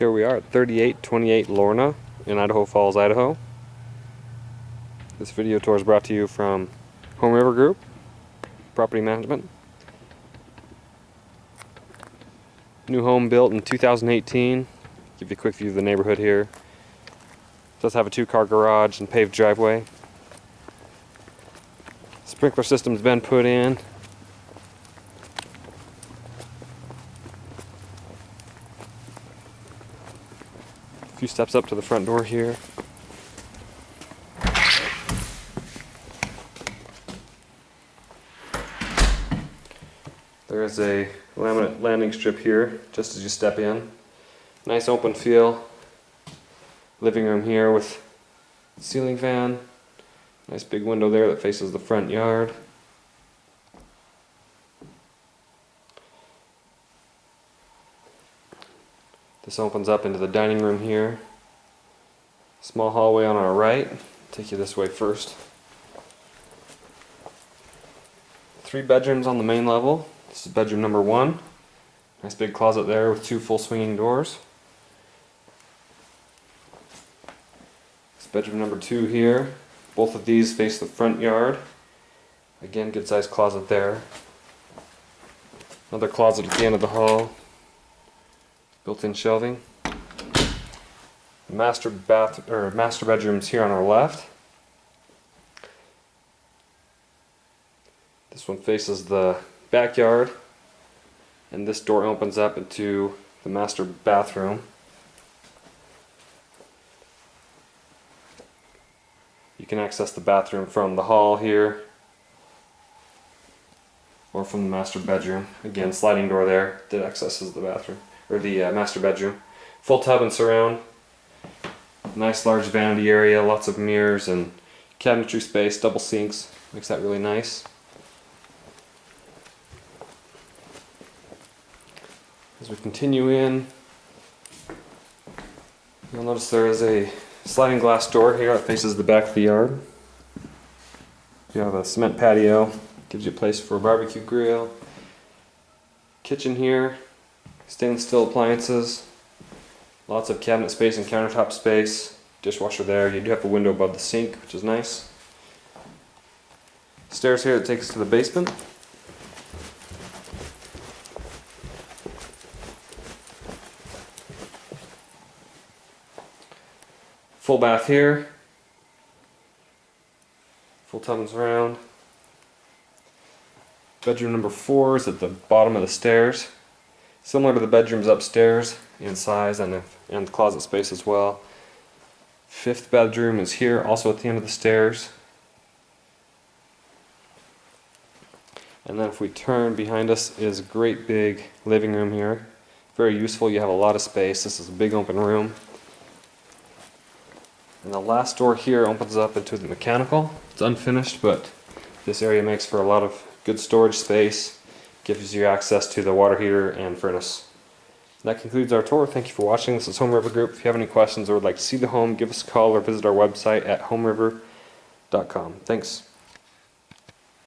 Here we are at 3828 Lorna in Idaho Falls, Idaho. This video tour is brought to you from Home River Group, Property Management. New home built in 2018. Give you a quick view of the neighborhood here. It does have a 2-car garage and paved driveway. Sprinkler system's been put in. A few steps up to the front door here. There is a laminate landing strip here just as you step in. Nice open feel. Living room here with ceiling fan. Nice big window there that faces the front yard. This opens up into the dining room here. Small hallway on our right. Take you this way first. 3 bedrooms on the main level. This is bedroom number 1. Nice big closet there with 2 full swinging doors. This bedroom number 2 here. Both of these face the front yard. Again, good sized closet there. Another closet at the end of the hall. Built-in shelving. Master bedrooms here on our left. This one faces the backyard, and this door opens up into the master bathroom. You can access the bathroom from the hall here or from the master bedroom. Again, sliding door there that accesses the bathroom or the master bedroom. Full tub and surround. Nice large vanity area, lots of mirrors and cabinetry space, double sinks. Makes that really nice. As we continue in, you'll notice there is a sliding glass door here that faces the back of the yard. You have a cement patio, gives you a place for a barbecue grill. Kitchen here, stainless steel appliances, lots of cabinet space and countertop space. Dishwasher there. You do have a window above the sink, which is nice. Stairs here that take us to the basement. Full bath here, full tub and surround. Bedroom number 4 is at the bottom of the stairs. Similar to the bedrooms upstairs in size and closet space as well. 5th bedroom is here, also at the end of the stairs. And then if we turn, behind us is a great big living room here. Very useful, you have a lot of space. This is a big open room. And the last door here opens up into the mechanical. It's unfinished, but this area makes for a lot of good storage space. Gives you access to the water heater and furnace. And that concludes our tour. Thank you for watching. This is Home River Group. If you have any questions or would like to see the home, give us a call or visit our website at homeriver.com. Thanks.